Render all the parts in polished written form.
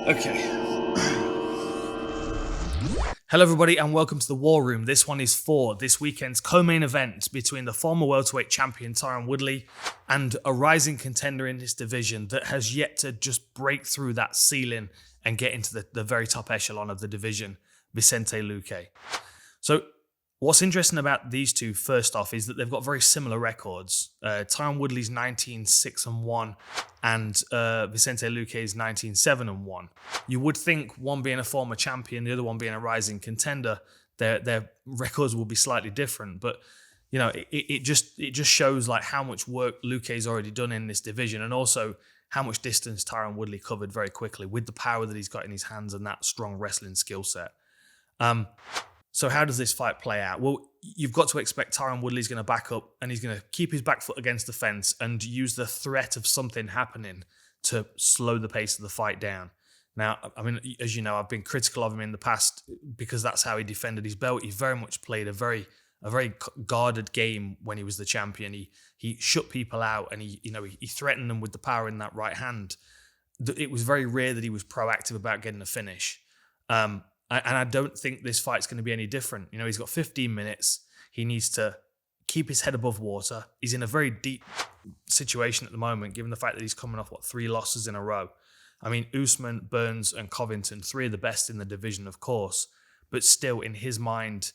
Okay. Hello, everybody, and welcome to the War Room. This one is for this weekend's co-main event between the former welterweight champion Tyron Woodley and a rising contender in this division that has yet to just break through that ceiling and get into the very top echelon of the division, Vicente Luque. So what's interesting about these two, first off, is that they've got very similar records. Tyron Woodley's 19-6-1 and Vicente Luque's 19-7-1. You would think one being a former champion, the other one being a rising contender, their records will be slightly different. But you know, it just shows like how much work Luque's already done in this division, and also how much distance Tyron Woodley covered very quickly with the power that he's got in his hands and that strong wrestling skill set. So how does this fight play out? Well, you've got to expect Tyron Woodley's going to back up and he's going to keep his back foot against the fence and use the threat of something happening to slow the pace of the fight down. Now, I mean, as you know, I've been critical of him in the past because that's how he defended his belt. He very much played a very guarded game when he was the champion. He shut people out and he threatened them with the power in that right hand. It was very rare that he was proactive about getting a finish. And I don't think this fight's going to be any different. You know, he's got 15 minutes. He needs to keep his head above water. He's in a very deep situation at the moment, given the fact that he's coming off, 3 losses in a row. I mean, Usman, Burns, and Covington, 3 of the best in the division, of course. But still, in his mind,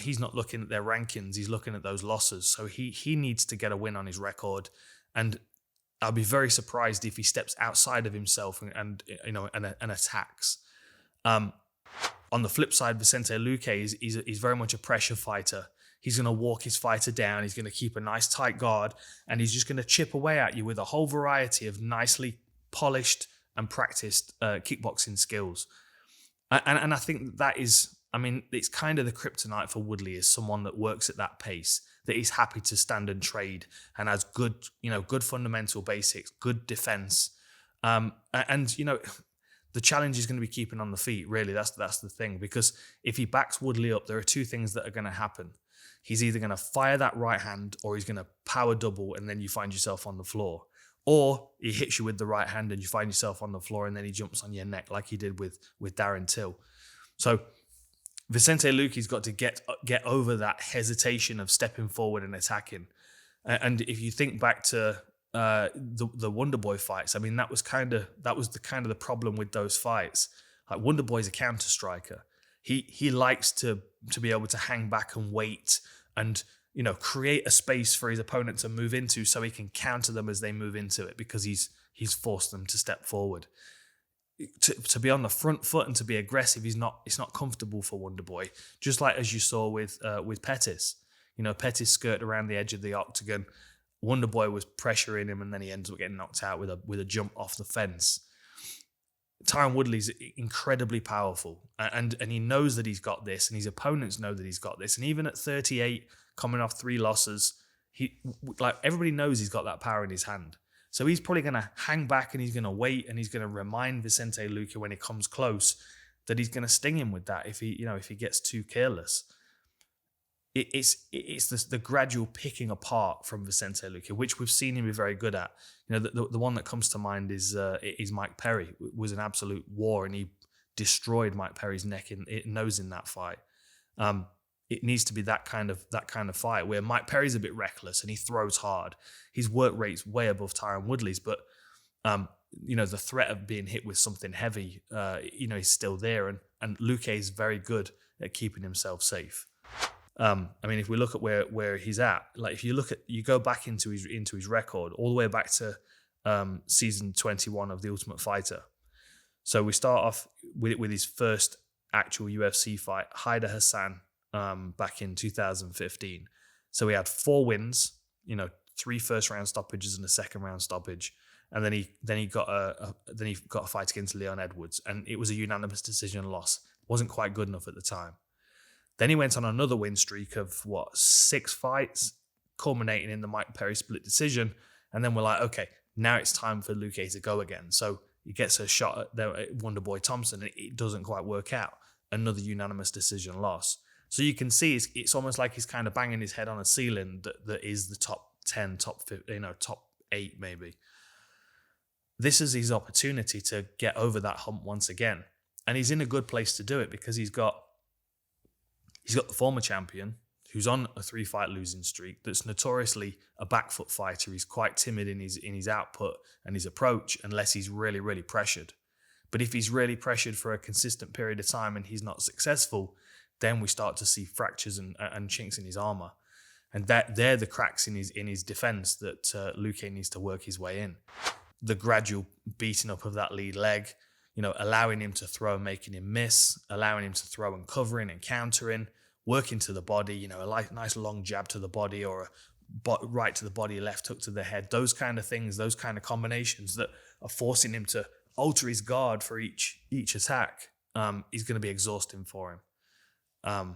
he's not looking at their rankings. He's looking at those losses. So he needs to get a win on his record. And I'll be very surprised if he steps outside of himself and attacks. On the flip side, Vicente Luque he's very much a pressure fighter. He's going to walk his fighter down. He's going to keep a nice tight guard, and he's just going to chip away at you with a whole variety of nicely polished and practiced kickboxing skills. And I think that is, I mean, it's kind of the kryptonite for Woodley, is someone that works at that pace, that he's happy to stand and trade and has good fundamental basics, good defense. The challenge is going to be keeping on the feet, really. That's the thing. Because if he backs Woodley up, there are 2 things that are going to happen. He's either going to fire that right hand or he's going to power double and then you find yourself on the floor. Or he hits you with the right hand and you find yourself on the floor and then he jumps on your neck like he did with Darren Till. So Vicente Luque's got to get over that hesitation of stepping forward and attacking. And if you think back to the Wonder Boy fights, I mean, that was the problem with those fights. Like, Wonder Boy's a counter striker. He likes to be able to hang back and wait and create a space for his opponent to move into so he can counter them as they move into it, because he's forced them to step forward. To be on the front foot and to be aggressive, it's not comfortable for Wonder Boy. Just like as you saw with Pettis. Pettis skirted around the edge of the octagon. Wonder Boy was pressuring him, and then he ends up getting knocked out with a jump off the fence. Tyron Woodley's incredibly powerful, and he knows that he's got this, and his opponents know that he's got this. And even at 38, coming off 3 losses, everybody knows he's got that power in his hand. So he's probably going to hang back and he's going to wait, and he's going to remind Vicente Luque when he comes close that he's going to sting him with that if he gets too careless. It's the gradual picking apart from Vicente Luque, which we've seen him be very good at. The one that comes to mind is Mike Perry. It was an absolute war, and he destroyed Mike Perry's nose in that fight. It needs to be that kind of fight where Mike Perry's a bit reckless and he throws hard. His work rate's way above Tyron Woodley's, but the threat of being hit with something heavy, is still there, and Luque is very good at keeping himself safe. If we look at where he's at, like if you go back into his record all the way back to season 21 of The Ultimate Fighter. So we start off with his first actual UFC fight, Haida Hassan, back in 2015. So he had 4 wins, 3 first round stoppages and a second round stoppage, and then he got a fight against Leon Edwards, and it was a unanimous decision loss. Wasn't quite good enough at the time. Then he went on another win streak of 6 fights, culminating in the Mike Perry split decision. And then we're like, okay, now it's time for Luque to go again. So he gets a shot at Wonder Boy Thompson, and it doesn't quite work out. Another unanimous decision loss. So you can see it's almost like he's kind of banging his head on a ceiling that is the top 10, top 8 maybe. this is his opportunity to get over that hump once again. And he's in a good place to do it because he's got the former champion who's on a 3-fight losing streak, that's notoriously a back foot fighter. He's quite timid in his output and his approach unless he's really, really pressured. But if he's really pressured for a consistent period of time and he's not successful, then we start to see fractures and chinks in his armor. And they're the cracks in his defense that Luque needs to work his way in. The gradual beating up of that lead leg, allowing him to throw and making him miss, allowing him to throw and covering and countering, working to the body, a nice long jab to the body or a right to the body, left hook to the head, those kind of things, those kind of combinations that are forcing him to alter his guard for each attack, is going to be exhausting for him.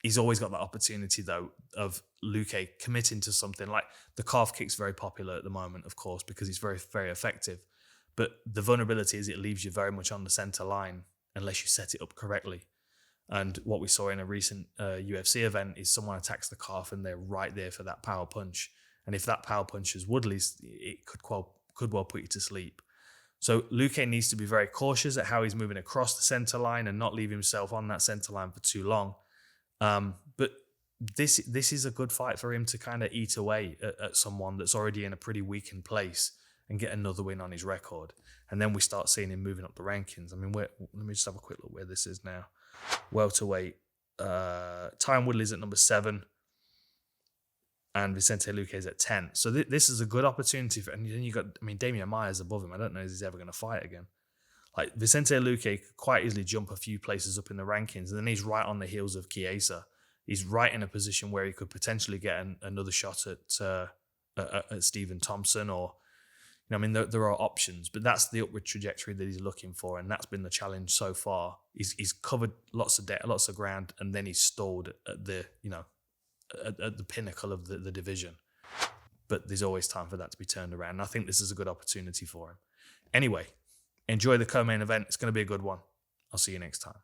He's always got that opportunity, though, of Luque committing to something. Like the calf kick's very popular at the moment, of course, because it's very, very effective. But the vulnerability is it leaves you very much on the center line unless you set it up correctly. And what we saw in a recent UFC event is someone attacks the calf and they're right there for that power punch. And if that power punch is Woodley's, it could well put you to sleep. So Luque needs to be very cautious at how he's moving across the center line and not leave himself on that center line for too long. But this is a good fight for him to kind of eat away at someone that's already in a pretty weakened place and get another win on his record. And then we start seeing him moving up the rankings. I mean, let me just have a quick look where this is now. Welterweight, Tyron Woodley is at number 7 and Vicente Luque is at 10. So this is a good opportunity and then you got, Damian Maia's above him. I don't know if he's ever going to fight again. Like Vicente Luque could quite easily jump a few places up in the rankings, and then he's right on the heels of Chiesa. He's right in a position where he could potentially get another shot at Stephen Thompson, or there are options, but that's the upward trajectory that he's looking for, and that's been the challenge so far. He's covered lots of ground, and then he's stalled at the at the pinnacle of the division. But there's always time for that to be turned around. And I think this is a good opportunity for him. Anyway. Enjoy the co-main event. It's going to be a good one. I'll see you next time.